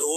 2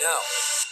Now,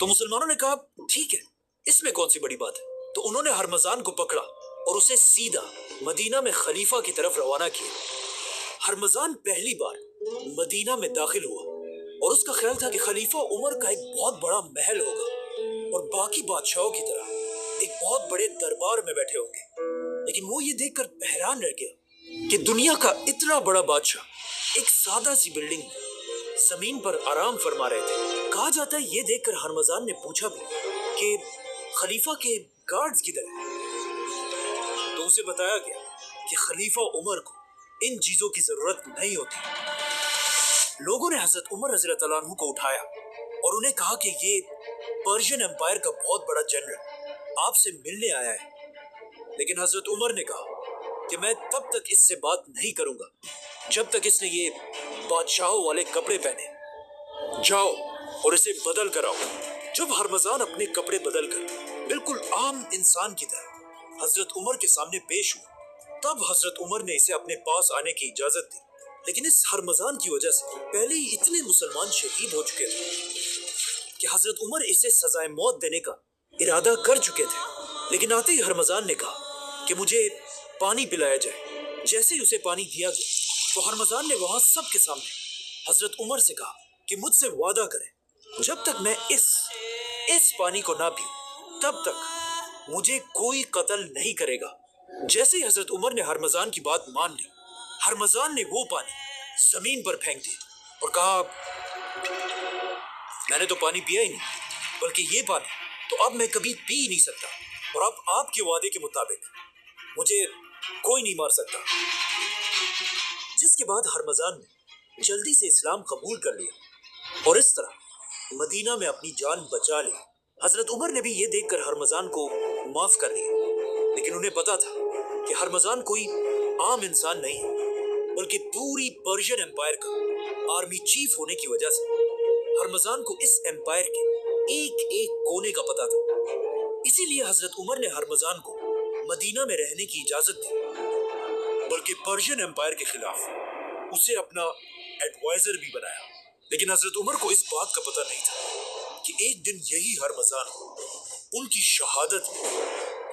تو مسلمانوں نے کہا ٹھیک ہے، اس میں کون سی بڑی بات ہے؟ تو انہوں نے ہرمزان کو پکڑا اور اسے سیدھا مدینہ میں خلیفہ کی طرف روانہ کیا۔ ہرمزان پہلی بار مدینہ میں داخل ہوا اور اس کا خیال تھا کہ خلیفہ عمر کا ایک بہت بڑا محل ہوگا اور باقی بادشاہوں کی طرح ایک بہت بڑے دربار میں بیٹھے ہوں گے، لیکن وہ یہ دیکھ کر حیران رہ گیا کہ دنیا کا اتنا بڑا بادشاہ ایک سادہ سی بلڈنگ میں زمین پر آرام فرما رہے تھے۔ کہا جاتا ہے یہ دیکھ کر ہرمزان نے پوچھا بھی کہ خلیفہ کے گارڈز کدھر ہیں؟ تو اسے بتایا گیا کہ خلیفہ عمر کو ان چیزوں کی ضرورت نہیں ہوتی۔ لوگوں نے حضرت عمر رضی اللہ عنہ کو اٹھایا اور انہیں کہا کہ یہ پرشین امپائر کا بہت بڑا جنرل آپ سے ملنے آیا ہے، لیکن حضرت عمر نے کہا کہ میں تب تک اس سے بات نہیں کروں گا جب تک اس نے یہ بادشاہوں والے کپڑے پہنے۔ جاؤ اور اسے بدل کر آؤ۔ جب ہرمزان اپنے کپڑے بدل کر بالکل عام انسان کی طرح حضرت عمر کے سامنے پیش ہوا، تب حضرت عمر نے اسے اپنے پاس آنے کی اجازت دی، لیکن اس ہرمزان کی وجہ سے پہلے ہی اتنے مسلمان شہید ہو چکے تھے کہ حضرت عمر اسے سزائے موت دینے کا ارادہ کر چکے تھے۔ لیکن آتے ہی ہرمزان نے کہا کہ مجھے پانی پلایا جائے۔ جیسے ہی اسے پانی دیا گیا تو ہرمزان نے وہاں سب کے سامنے حضرت عمر سے کہا کہ مجھ سے وعدہ کریں جب تک میں اس پانی کو نہ پیوں تب تک مجھے کوئی قتل نہیں کرے گا۔ جیسے ہی حضرت عمر نے ہرمزان کی بات مان لی، ہرمزان نے وہ پانی زمین پر پھینک دیا اور کہا میں نے تو پانی پیا ہی نہیں، بلکہ یہ پانی تو اب میں کبھی پی ہی نہیں سکتا، اور اب آپ کے وعدے کے مطابق مجھے کوئی نہیں مار سکتا۔ جس کے بعد ہرمزان نے جلدی سے اسلام قبول کر لیا اور اس طرح مدینہ میں اپنی جان بچا لی۔ حضرت عمر نے بھی یہ دیکھ کر ہرمزان کو معاف کر دیا، لیکن انہیں پتا تھا کہ ہرمزان کوئی عام انسان نہیں ہے، بلکہ پوری پرشین امپائر کا آرمی چیف ہونے کی وجہ سے ہرمزان کو اس امپائر کے ایک ایک کونے کا پتا تھا۔ اسی لیے حضرت عمر نے ہرمزان کو مدینہ میں رہنے کی اجازت دی، بلکہ پرشین امپائر کے خلاف اسے اپنا ایڈوائزر بھی بنایا۔ لیکن حضرت عمر کو اس بات کا پتہ نہیں تھا کہ ایک دن یہی ہرمزان ان کی شہادت میں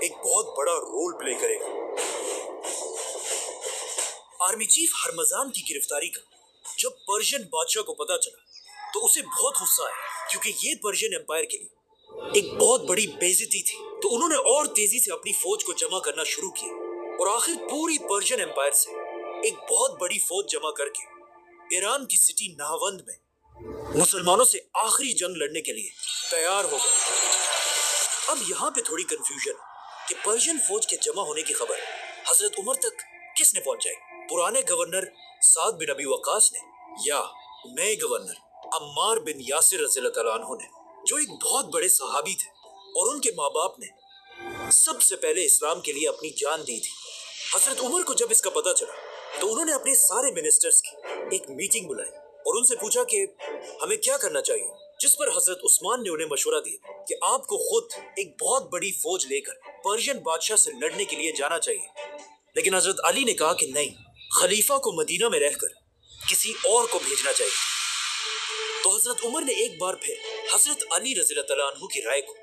ایک بہت بڑا رول پلے کرے گا۔ آرمی چیف ہرمزان کی گرفتاری کا جب پرشین بادشاہ کو پتا چلا تو اسے بہت غصہ آیا، کیونکہ یہ پرشین امپائر کے لیے ایک بہت بڑی بے عزتی تھی۔ تو انہوں نے اور تیزی سے اپنی فوج کو جمع کرنا شروع کیا اور آخر پوری پرشین امپائر سے ایک بہت بڑی فوج جمع کر کے ایران کی سٹی نہاوند میں مسلمانوں سے آخری جنگ لڑنے کے لیے تیار ہو گئے۔ اب یہاں پہ تھوڑی کنفیوژن کہ پرشین فوج کے جمع ہونے کی خبر حضرت عمر تک کس نے پہنچائی؟ پرانے گورنر سعد بن ابی وقاص نے یا نئے گورنر عمار بن یاسر رضی اللہ عنہ نے، جو ایک بہت بڑے صحابی تھے اور ان کے ماں باپ نے سب سے پہلے اسلام کے لیے اپنی جان دی تھی۔ حضرت عمر کو جب اس کا پتا چلا تو انہوں نے اپنے سارے منسٹرز کی ایک میٹنگ بلائی اور ان سے پوچھا کہ ہمیں کیا کرنا چاہیے، جس پر حضرت عثمان نے انہیں مشورہ دیا کہ آپ کو خود ایک بہت بڑی فوج لے کر پرشین بادشاہ سے لڑنے کے لیے جانا چاہیے۔ لیکن حضرت علی نے کہا کہ نہیں، خلیفہ کو مدینہ میں رہ کر کسی اور کو بھیجنا چاہیے۔ تو حضرت عمر نے ایک بار پھر حضرت علی رضی اللہ عنہ کی رائے کو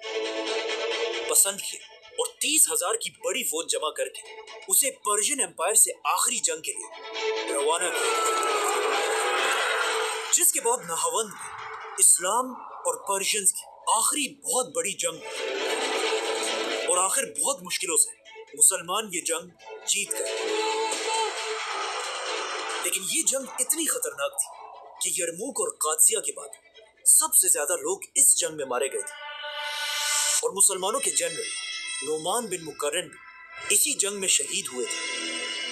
پسند کیا اور 30,000 کی بڑی فوج جمع کر کے اسے پرشین امپائر سے آخری جنگ کے لیے روانہ کیا، جس کے بعد نہاوند میں اسلام اور پرشینز کی آخری بہت بڑی جنگ اور آخر بہت مشکلوں سے مسلمان یہ جنگ جیت گئے۔ لیکن یہ جنگ اتنی خطرناک تھی کہ یرموک اور قادسیہ کے بعد سب سے زیادہ لوگ اس جنگ میں مارے گئے تھے، اور مسلمانوں کے جنرل نعمان بن مقرن بھی اسی جنگ میں شہید ہوئے تھے۔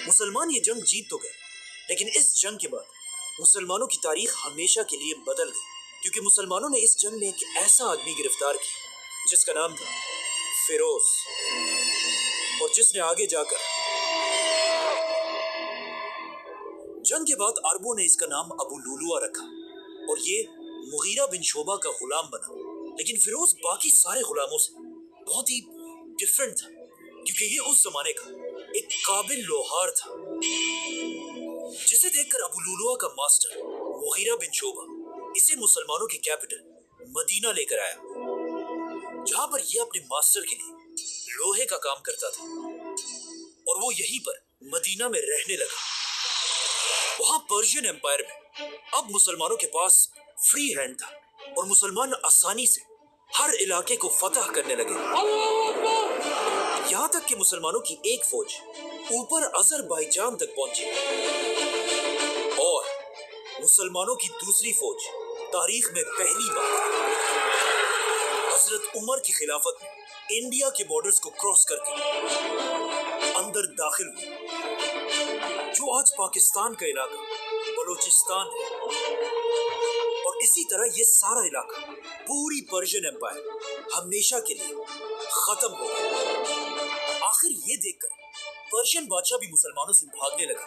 مسلمان یہ جنگ جیت تو گئے، لیکن اس جنگ کے بعد مسلمانوں کی تاریخ ہمیشہ کے لیے بدل گئی، کیونکہ مسلمانوں نے اس جنگ میں ایک ایسا آدمی گرفتار کیا جس کا نام تھا فیروز، اور جس نے آگے جا کر جنگ کے بعد عربوں نے اس کا نام ابو لولوا رکھا اور یہ مغیرہ بن شعبہ کا غلام بنا۔ لیکن فیروز باقی سارے غلاموں سے بہت ہی ڈیفرنٹ تھا، کیونکہ یہ اس زمانے کا ایک قابل لوہار تھا، جسے دیکھ کر ابو لولوا کا ماسٹر مغیرہ بن شعبہ اسے مسلمانوں کی کیپٹل مدینہ لے کر آیا وہاں پر یہ اپنے ماسٹر کے لیے لوہے کا کام کرتا تھا اور وہ یہیں پر مدینہ میں رہنے لگا۔ وہاں پرشین ایمپائر میں اب مسلمانوں کے پاس فری ہینڈ تھا اور مسلمان آسانی سے ہر علاقے کو فتح کرنے لگے، یہاں تک کہ مسلمانوں کی ایک فوج اوپر آذربائیجان تک پہنچی اور مسلمانوں کی دوسری فوج تاریخ میں پہلی بار حضرت عمر کی خلافت میں انڈیا کے بارڈرز کو کراس کر کے اندر داخل ہوئی، جو آج پاکستان کا علاقہ بلوچستان ہے، اور اسی طرح یہ سارا علاقہ پوری پرشین ایمپائر ہمیشہ کے لیے ختم ہو گیا۔ آخر یہ دیکھ کر پرشین بادشاہ بھی مسلمانوں سے بھاگنے لگا،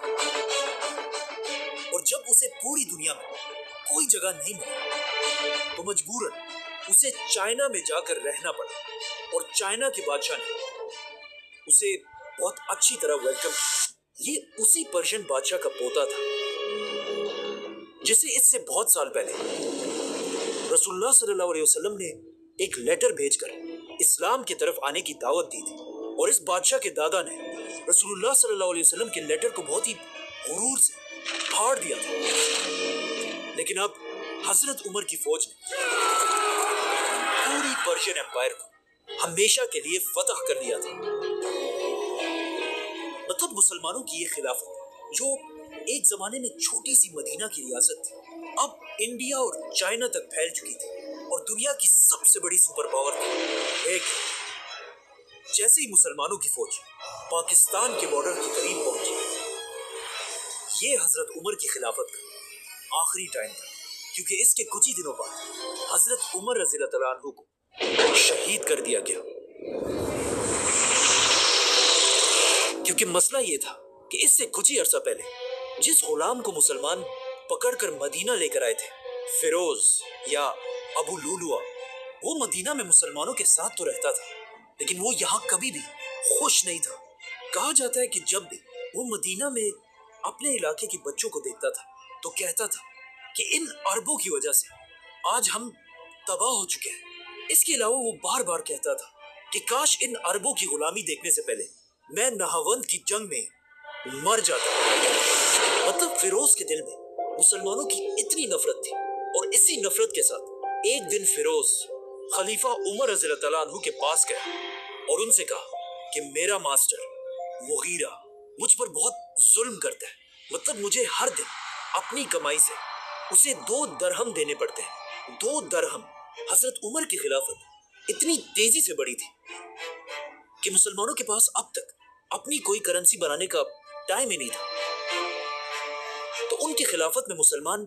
اور جب اسے پوری دنیا میں کوئی جگہ نہیں ملی تو مجبوراً اسے چائنا میں جا کر رہنا پڑا، اور چائنا کے بادشاہ نے اسے بہت اچھی طرح ویلکم کیا۔ یہ اسی پرشین بادشاہ کا پوتا تھا جسے اس سے بہت سال پہلے رسول اللہ صلی اللہ علیہ وسلم نے ایک لیٹر بھیج کر اسلام کی طرف آنے کی دعوت دی تھی، اور اس بادشاہ کے دادا نے رسول اللہ صلی اللہ علیہ وسلم کے لیٹر کو بہت ہی غرور سے پھاڑ دیا تھا۔ لیکن اب حضرت عمر کی فوج نے پوری پرشین ایمپائر کو ہمیشہ کے لیے فتح کر لیا تھا۔ مطلب مسلمانوں کی یہ خلافت جو ایک زمانے میں چھوٹی سی مدینہ کی ریاست تھی، اب انڈیا اور چائنا تک پھیل چکی تھی اور دنیا کی سب سے بڑی سپر پاور تھی۔ ایک جیسے ہی مسلمانوں کی فوج پاکستان کے بارڈر کے قریب پہنچی، یہ حضرت عمر کی خلافت کا آخری ٹائم تھا، کیونکہ اس کے کچھ ہی دنوں بعد حضرت عمر رضی اللہ تعالیٰ عنہ کو شہید کر دیا گیا۔ کیونکہ مسئلہ یہ تھا کہ اس سے کچھ ہی عرصہ پہلے جس غلام کو مسلمان پکڑ کر مدینہ لے کر آئے تھے، فیروز یا ابو لولوا، وہ مدینہ میں مسلمانوں کے ساتھ تو رہتا تھا، لیکن وہ یہاں کبھی بھی خوش نہیں تھا۔ کہا جاتا ہے کہ جب بھی وہ مدینہ میں اپنے علاقے کے بچوں کو دیکھتا تھا تو کہتا تھا کہ ان عربوں کی وجہ سے آج ہم تباہ ہو چکے ہیں۔ اس کے علاوہ وہ بار بار کہتا تھا کہ کاش ان عربوں کی غلامی دیکھنے سے پہلے میں نہاوند کی جنگ میں مر جاتا۔ مطلب فیروز کے دل میں مسلمانوں کی اتنی نفرت تھی، اور اسی نفرت کے ساتھ ایک دن فیروز خلیفہ عمر رضی اللہ تعالیٰ عنہ کے پاس گیا اور ان سے کہا کہ میرا ماسٹر مغیرہ مجھ پر بہت ظلم کرتا ہے، مطلب مجھے ہر دن اپنی کمائی سے اسے 2 درہم دینے پڑتے ہیں۔ 2 درہم۔ حضرت عمر کی خلافت اتنی تیزی سے بڑھی تھی کہ مسلمانوں کے پاس اب تک اپنی کوئی کرنسی بنانے کا ٹائم ہی نہیں تھا، تو ان کی خلافت میں مسلمان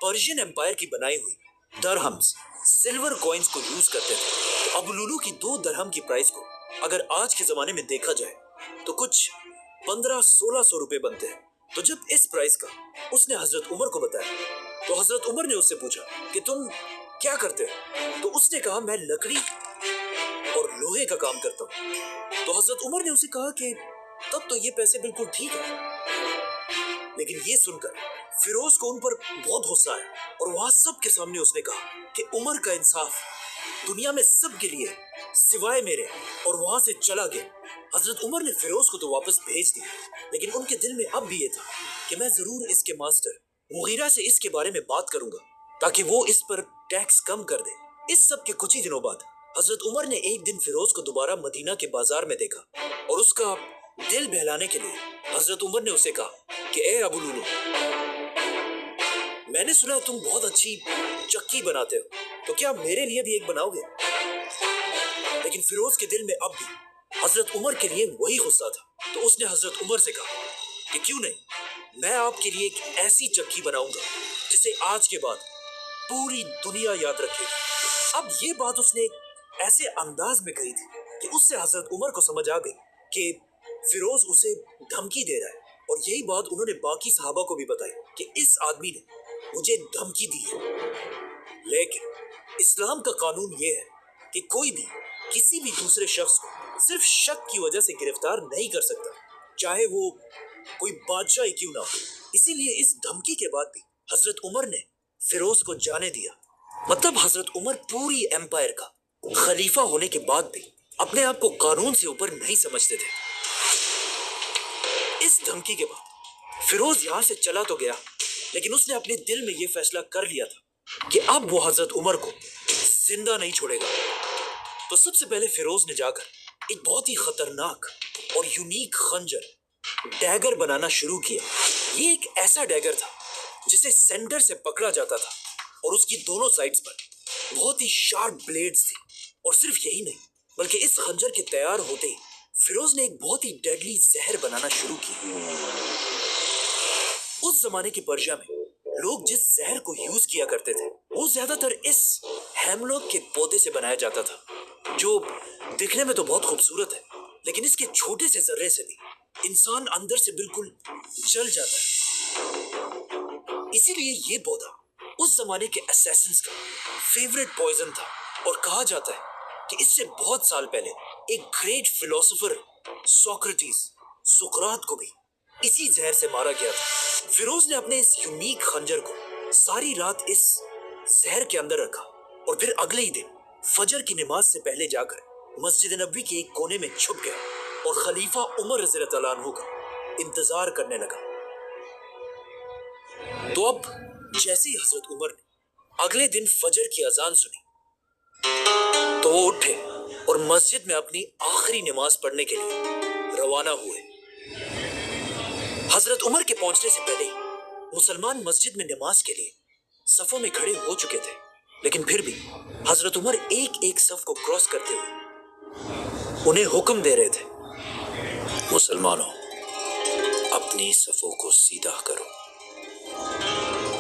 پرشین ایمپائر کی بنائی ہوئی درہمز، سلور کوئنز کو یوز کرتے تھے۔ تو ابو لولو کی 2 درہم کی پرائس کو اگر آج کے زمانے میں دیکھا جائے تو کچھ 1500-1600 روپے بنتے ہیں۔ تو جب اس پرائس کا اس نے حضرت عمر کو بتایا تو حضرت عمر نے اس سے پوچھا کہ تم کیا کرتے ہو؟ تو اس نے کہا میں لکڑی اور لوہے کا کام کرتا ہوں۔ تو حضرت عمر نے اسے کہا کہ تب تو یہ پیسے بالکل ٹھیک ہے، لیکن یہ سن کر فیروز کو ان پر بہت غصہ آیا، اور وہاں سب کے سامنے اس نے کہا کہ عمر کا انصاف دنیا میں سب کے لیے سوائے میرے، اور وہاں سے چلا گیا۔ حضرت عمر نے فیروز کو تو واپس بھیج دیا، لیکن ان کے دل میں اب بھی یہ تھا کہ میں ضرور اس کے ماسٹر مغیرہ سے اس کے بارے میں بات کروں گا تاکہ وہ اس پر ٹیکس کم کر دے۔ اس سب کے کچھ ہی دنوں بعد حضرت عمر نے ایک دن فیروز کو دوبارہ مدینہ کے بازار میں دیکھا، اور اس کا دل بہلانے کے لیے حضرت عمر نے اسے کہا کہ اے ابو لولو، میں نے سنا تم بہت اچھی چکی بناتے ہو، تو کیا میرے لیے بھی ایک بناؤ گے؟ لیکن فیروز کے دل میں اب بھی حضرت عمر کے لیے وہی غصہ تھا، تو اس نے حضرت عمر سے کہا کہ کیوں نہیں، میں آپ کے لیے ایک ایسی چکی بناؤں گا جسے آج کے بعد پوری دنیا یاد رکھے گی۔ اب یہ بات اس نے ایسے انداز میں کہی تھی کہ اس سے حضرت عمر کو سمجھ آ گئی کہ فیروز اسے دھمکی دے رہا ہے، اور یہی بات انہوں نے باقی صحابہ کو بھی بتائی کہ اس آدمی نے مجھے دھمکی دی ہے۔ لیکن اسلام کا قانون یہ ہے کہ کوئی بھی کسی بھی دوسرے شخص کو صرف شک کی وجہ سے گرفتار نہیں کر سکتا، چاہے وہ کوئی بادشاہ ہی کیوں نہ ہو۔ اسی لیے اس دھمکی کے بعد بھی حضرت عمر نے فیروز کو جانے دیا۔ مطلب حضرت عمر پوری ایمپائر کا خلیفہ ہونے کے بعد بھی اپنے آپ کو قانون سے اوپر نہیں سمجھتے تھے۔ اس دھمکی کے بعد فیروز یہاں سے چلا تو گیا، لیکن اس نے اپنے دل میں یہ فیصلہ کر لیا تھا کہ اب وہ حضرت عمر کو زندہ نہیں چھوڑے گا۔ تو سب سے پہلے فیروز نے جا کر ایک بہت ہی خطرناک اور یونیک خنجر ڈیگر بنانا شروع کیا۔ یہ ایک ایسا ڈیگر تھا جسے سینٹر سے پکڑا جاتا تھا اور اس کی دونوں سائڈز پر بہت ہی شارپ بلیڈز تھی۔ اور صرف یہی نہیں بلکہ اس خنجر کے تیار ہوتے ہی فیروز نے ایک بہت ہی ڈیڈلی زہر بنانا شروع کی۔ اس زمانے کی پرشیا میں لوگ جس زہر کو یوز کیا کرتے تھے وہ زیادہ تر اس ہیملاک کے پودے سے بنایا جاتا تھا، جو دکھنے میں تو بہت خوبصورت ہے، لیکن اس کے چھوٹے سے ذرے سے بھی انسان اندر سے بالکل جل جاتا ہے۔ اسی لیے یہ پودا اس زمانے کے اسیسنز کا فیوریٹ پوائزن تھا، اور کہا جاتا ہے کہ اس سے بہت سال پہلے ایک گریٹ فلسفر سقراط کو بھی اسی زہر سے مارا گیا تھا۔ فیروز نے اپنے اس یونیک خنجر کو ساری رات اس زہر کے اندر رکھا، اور پھر اگلے ہی دن فجر کی نماز سے پہلے جا کر مسجد نبوی کے ایک کونے میں چھپ گیا اور خلیفہ عمر رضی اللہ عنہ کا انتظار کرنے لگا۔ تو اب جیسے ہی حضرت عمر نے اگلے دن فجر کی اذان سنی تو وہ اٹھے اور مسجد میں اپنی آخری نماز پڑھنے کے لیے روانہ ہوئے۔ حضرت عمر کے پہنچنے سے پہلے مسلمان مسجد میں نماز کے لیے صفوں میں کھڑے ہو چکے تھے، لیکن پھر بھی حضرت عمر ایک ایک صف کو کراس کرتے ہوئے انہیں حکم دے رہے تھے، مسلمانوں اپنی صفوں کو سیدھا کرو۔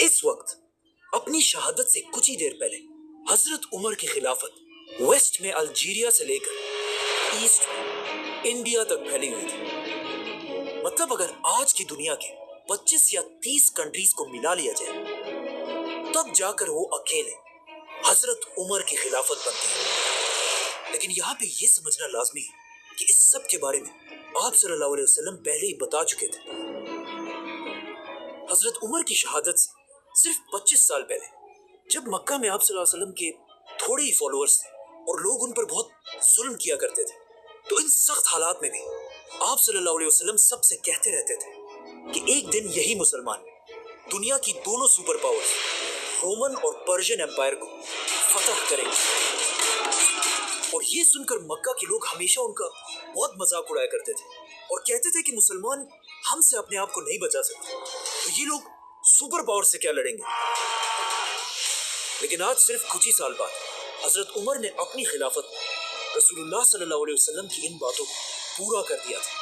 اس وقت اپنی شہادت سے کچھ ہی دیر پہلے حضرت عمر کی خلافت ویسٹ میں الجیریا سے لے کر ایسٹ میں انڈیا تک پھیلی ہوئی تھی۔ مطلب اگر آج کی دنیا کے 25 یا 30 کنٹریز کو ملا لیا جائے تب جا کر وہ اکیلے حضرت عمر کی خلافت بنتی ہے۔ لیکن یہاں پہ یہ سمجھنا لازمی ہے کہ اس سب کے بارے میں آپ صلی اللہ علیہ وسلم پہلے ہی بتا چکے تھے۔ حضرت عمر کی شہادت سے صرف 25 سال پہلے جب مکہ میں آپ صلی اللہ علیہ وسلم کے تھوڑے ہی فالوورز تھے اور لوگ ان پر بہت ظلم کیا کرتے تھے، تو ان سخت حالات میں بھی آپ صلی اللہ علیہ وسلم سب سے کہتے رہتے تھے کہ ایک دن یہی مسلمان دنیا کی دونوں سپر پاورز رومن اور پرشین امپائر کو فتح کریں گے۔ اور یہ سن کر مکہ کے لوگ ہمیشہ ان کا بہت مذاق اڑایا کرتے تھے اور کہتے تھے کہ مسلمان ہم سے اپنے آپ کو نہیں بچا سکتے، تو یہ لوگ سپر پاور سے کیا لڑیں گے۔ لیکن آج صرف کچھ ہی سال بعد حضرت عمر نے اپنی خلافت میں رسول اللہ صلی اللہ علیہ وسلم کی ان باتوں کو پورا کر دیا تھا،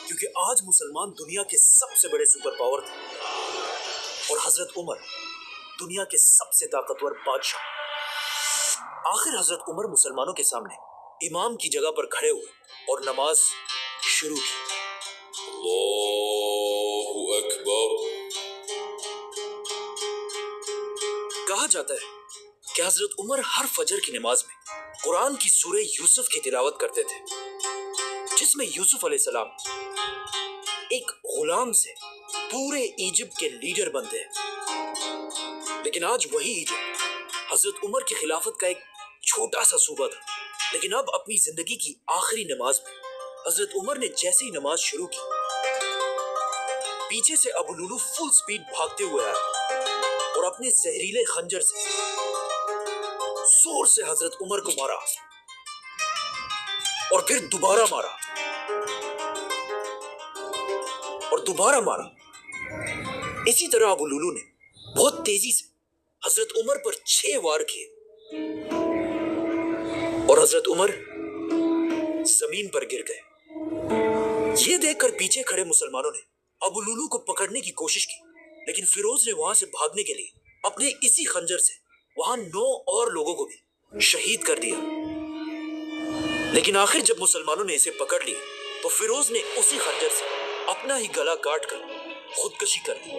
کیونکہ آج مسلمان دنیا کے سب سے بڑے سپر پاور تھے اور حضرت عمر دنیا کے سب سے طاقتور بادشاہ۔ آخر حضرت عمر مسلمانوں کے سامنے امام کی جگہ پر کھڑے ہوئے اور نماز شروع کی۔ اللہ اکبر۔ کہا جاتا ہے کہ حضرت عمر ہر فجر کی نماز میں قرآن کی سورہ یوسف کی تلاوت کرتے تھے، جس میں یوسف علیہ السلام ایک غلام سے پورے ایجپٹ کے لیڈر بنتے ہیں۔ لیکن آج وہی ایجپٹ حضرت عمر کی خلافت کا ایک چھوٹا سا صوبہ تھا، لیکن اب اپنی زندگی کی آخری نماز میں حضرت عمر نے جیسے ہی نماز شروع کی، پیچھے سے ابو لولو فل سپیڈ بھاگتے ہوئے آیا اور اپنے زہریلے خنجر سے زور سے حضرت عمر کو مارا اور پھر دوبارہ مارا اور دوبارہ مارا۔ اسی طرح ابو لولو نے بہت تیزی سے حضرت عمر پر 6 وار کیے اور حضرت عمر زمین پر گر گئے۔ یہ دیکھ کر پیچھے کھڑے مسلمانوں نے ابو لولو کو پکڑنے کی کوشش کی، لیکن فیروز نے وہاں سے بھاگنے کے لیے اپنے اسی خنجر سے وہاں 9 اور لوگوں کو بھی شہید کر دیا۔ لیکن آخر جب مسلمانوں نے اسے پکڑ لی تو فیروز نے اسی خنجر سے اپنا ہی گلا کاٹ کر خودکشی کر لی۔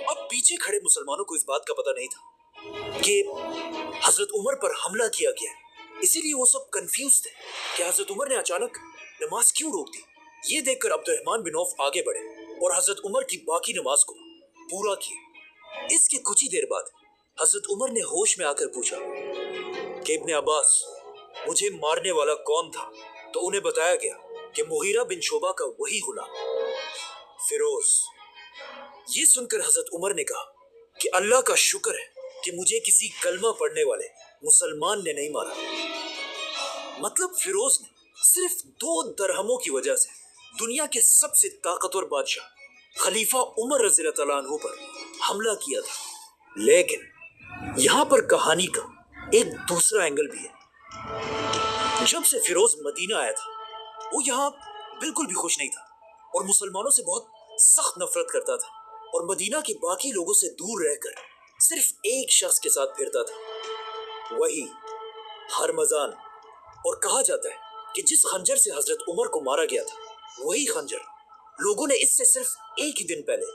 اب پیچھے کھڑے مسلمانوں کو اس بات کا پتہ نہیں تھا کہ حضرت عمر پر حملہ کیا گیا ہے، اسی لیے وہ سب کنفیوز تھے کہ حضرت عمر نے اچانک نماز کیوں روک دی۔ یہ دیکھ کر عبد الرحمن بن عوف آگے بڑھے اور حضرت عمر کی باقی نماز کو پورا کیا۔ اس کے کچھ ہی دیر بعد حضرت عمر نے ہوش میں آ کر پوچھا، کہ ابن عباس مجھے مارنے والا کون تھا، تو انہیں بتایا گیا کہ مغیرہ بن شعبہ کا وہی غلام فیروز۔ یہ سن کر حضرت عمر نے کہا کہ اللہ کا شکر ہے کہ مجھے کسی کلمہ پڑھنے والے مسلمان نے نہیں مارا۔ مطلب فیروز نے صرف 2 درہموں کی وجہ سے دنیا کے سب سے طاقتور بادشاہ خلیفہ عمر رضی اللہ تعالیٰ عنہ پر حملہ کیا تھا۔ لیکن یہاں پر کہانی کا ایک دوسرا اینگل بھی ہے۔ جب سے فیروز مدینہ آیا تھا وہ یہاں بالکل بھی خوش نہیں تھا اور مسلمانوں سے بہت سخت نفرت کرتا تھا، اور مدینہ کے باقی لوگوں سے دور رہ کر صرف ایک شخص کے ساتھ پھرتا تھا، وہی ہرمزان۔ اور کہا جاتا ہے کہ جس خنجر سے حضرت عمر کو مارا گیا تھا وہی خنجر لوگوں نے اس سے صرف ایک ہی دن پہلے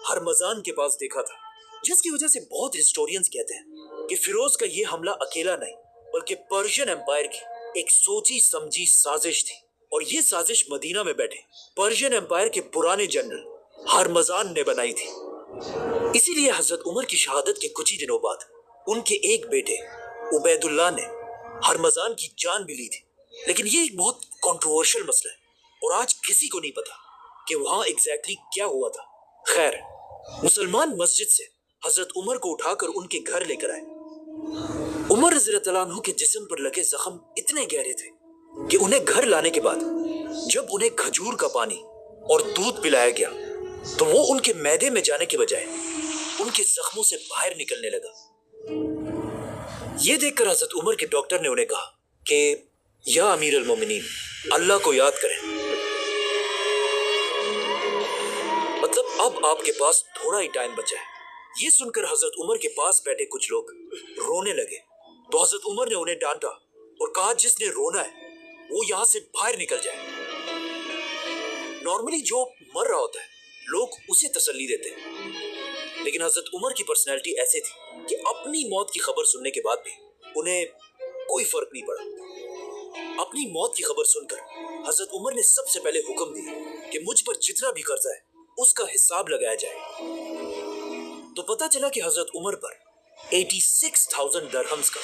ہرمزان کے پاس دیکھا تھا، جس کی وجہ سے بہت ہسٹورینز کہتے ہیں کہ فیروز کا یہ حملہ اکیلا نہیں بلکہ پرشین امپائر کی ایک سوچی سمجھی سازش تھی، اور یہ سازش مدینہ میں بیٹھے پرشین امپائر کے پرانے جنرل ہرمزان نے بنائی تھی۔ اسی لیے حضرت عمر کی شہادت کے کچھ ہی دنوں بعد ان کے ایک بیٹے عبید اللہ نے ہرمزان کی جان بھی لی تھی۔ لیکن یہ ایک بہت کنٹروورشل مسئلہ ہے اور آج کسی کو نہیں پتا کہ وہاں ایگزیکٹلی کیا ہوا تھا۔ خیر، مسلمان مسجد سے حضرت عمر کو اٹھا کر ان کے گھر لے کر آئے۔ عمر رضی اللہ عنہ کے جسم پر لگے زخم اتنے گہرے تھے کہ انہیں گھر لانے کے بعد جب انہیں کھجور کا پانی اور دودھ پلایا گیا تو وہ ان کے معدے میں جانے کے بجائے ان کے زخموں سے باہر نکلنے لگا۔ یہ دیکھ کر حضرت عمر کے ڈاکٹر نے انہیں کہا کہ یا امیر المومنین، اللہ کو یاد کریں، مطلب اب آپ کے پاس تھوڑا ہی ٹائم بچا ہے۔ یہ سن کر حضرت عمر کے پاس بیٹھے کچھ لوگ رونے لگے تو حضرت عمر نے انہیں ڈانٹا اور کہا جس نے رونا ہے وہ یہاں سے باہر نکل جائے۔ نارملی جو مر رہا ہوتا ہے لوگ اسے تسلی دیتے ہیں، لیکن حضرت عمر کی پرسنالٹی ایسے تھی کہ اپنی موت کی خبر سننے کے بعد بھی انہیں کوئی فرق نہیں پڑا۔ اپنی موت کی خبر سن کر حضرت عمر نے سب سے پہلے حکم دیا کہ مجھ پر جتنا بھی قرضہ ہے اس کا حساب لگایا جائے۔ تو پتہ چلا کہ حضرت عمر پر 86,000 درہمز کا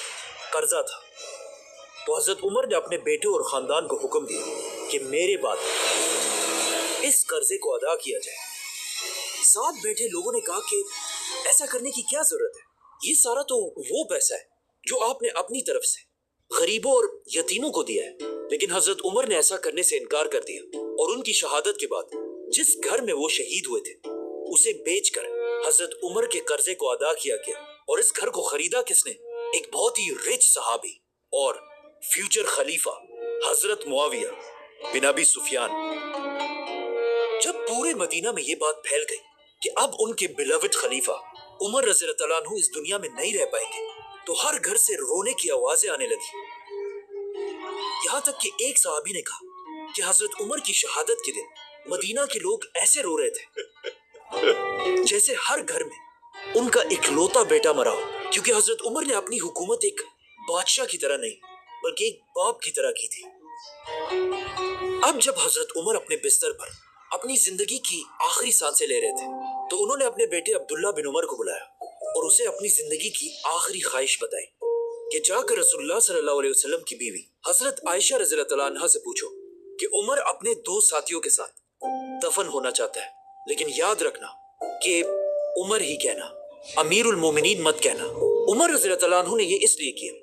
قرضہ تھا۔ تو حضرت عمر نے اپنے بیٹے اور خاندان کو حکم دیا کہ میرے بعد اس قرضے کو ادا کیا جائے۔ ساتھ بیٹھے لوگوں نے کہا کہ ایسا کرنے کی کیا ضرورت ہے، یہ سارا تو وہ پیسہ ہے جو آپ نے اپنی طرف سے غریبوں اور یتیموں کو دیا ہے۔ لیکن حضرت عمر نے ایسا کرنے سے انکار کر دیا اور ان کی شہادت کے بعد جس گھر میں وہ شہید ہوئے تھے اسے بیچ کر حضرت عمر کے قرضے کو ادا کیا گیا۔ اور اس گھر کو خریدا کس نے؟ ایک بہت ہی رچ صحابی اور فیوچر خلیفہ حضرت معاویہ بن ابی سفیان۔ جب پورے مدینہ میں یہ بات پھیل گئی کہ اب ان کے بیلوڈ خلیفہ عمر رضی اللہ عنہ اس دنیا میں نہیں رہ پائیں گے تو ہر گھر سے رونے کی آوازیں آنے لگی، یہاں تک کہ ایک صحابی نے کہا کہ حضرت عمر کی شہادت کے دن مدینہ کے لوگ ایسے رو رہے تھے جیسے ہر گھر میں ان کا اکلوتا بیٹا مرا ہو، کیونکہ حضرت عمر نے اپنی حکومت ایک بادشاہ کی طرح نہیں بلکہ ایک باپ کی طرح کی تھی۔ اب جب حضرت عمر اپنے بستر پر اپنی زندگی کی آخری سانسیں لے رہے تھے تو انہوں نے اپنے بیٹے عبداللہ بن عمر کو بلایا اور اسے اپنی زندگی کی آخری خواہش بتائی کہ جا کر رسول اللہ صلی اللہ علیہ وسلم کی بیوی حضرت عائشہ رضی اللہ عنہا سے پوچھو کہ عمر اپنے 2 ساتھیوں کے ساتھ دفن ہونا چاہتا ہے، لیکن یاد رکھنا کہ عمر ہی کہنا، امیر المومنین مت کہنا۔ عمر رضی اللہ عنہ نے یہ اس لیے کیا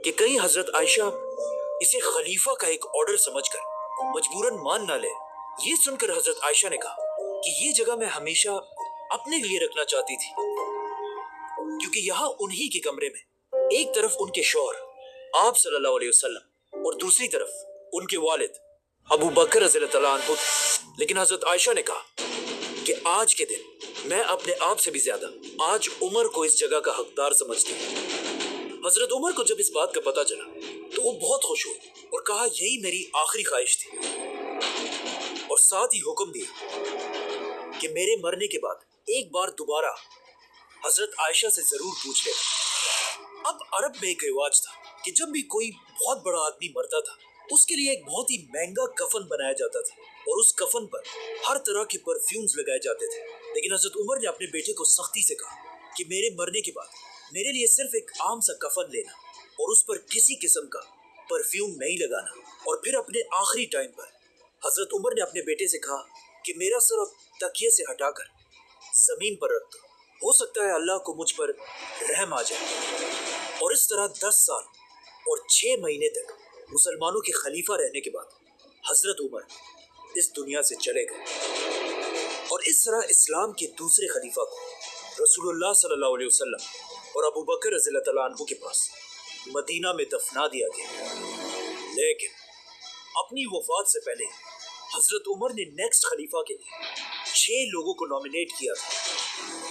کہ کہیں حضرت عائشہ اسے خلیفہ کا ایک آرڈر سمجھ کر مجبوراً مان نہ لے۔ یہ سن کر حضرت عائشہ نے کہا کہ یہ جگہ میں ہمیشہ اپنے لیے رکھنا چاہتی تھی، کیونکہ یہاں انہی کے کمرے میں ایک طرف ان کے شوہر آپ صلی اللہ علیہ وسلم اور دوسری طرف ان کے والد ابو بکر رضی اللہ عنہ تھے۔ لیکن حضرت عائشہ نے کہا کہ آج کے دن میں اپنے آپ سے بھی زیادہ آج عمر کو اس جگہ کا حقدار سمجھتی ہوں۔ حضرت عمر کو جب اس بات کا پتہ چلا تو وہ بہت خوش ہوئے اور کہا یہی میری آخری خواہش تھی، اور ساتھ ہی حکم دیا کہ میرے مرنے کے بعد ایک بار دوبارہ حضرت عائشہ سے ضرور پوچھ لے۔ اب عرب میں ایک رواج تھا کہ جب بھی کوئی بہت بڑا آدمی مرتا تھا اس کے لیے ایک بہت ہی مہنگا کفن بنایا جاتا تھا اور اس کفن پر ہر طرح کے پرفیومز لگائے جاتے تھے۔ لیکن حضرت عمر نے اپنے بیٹے کو سختی سے کہا کہ میرے مرنے کے بعد میرے لیے صرف ایک عام سا کفن لینا، اور اس پر کسی قسم کا پرفیوم نہیں لگانا۔ اور پھر اپنے آخری ٹائم پر حضرت عمر نے اپنے بیٹے سے کہا کہ میرا سر اب تکیے سے ہٹا کر زمین پر رکھ دو، ہو سکتا ہے اللہ کو مجھ پر رحم آ جائے۔ اور اس طرح 10 سال اور 6 مہینے تک مسلمانوں کے خلیفہ رہنے کے بعد حضرت عمر اس دنیا سے چلے گئے، اور اس طرح اسلام کے دوسرے خلیفہ کو رسول اللہ صلی اللہ علیہ وسلم اور ابو بکر رضی اللہ تعالیٰ عنہ کے پاس مدینہ میں دفنا دیا گیا۔ لیکن اپنی وفات سے پہلے حضرت عمر نے نیکسٹ خلیفہ کے لیے 6 لوگوں کو نامینیٹ کیا تھا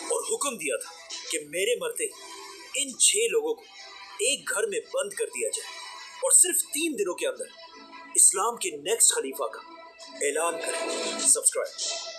اور حکم دیا تھا کہ میرے مرتے ان 6 لوگوں کو ایک گھر میں بند کر دیا جائے اور صرف 3 دنوں کے اندر اسلام کے نیکسٹ خلیفہ کا اعلان کریں۔ سبسکرائب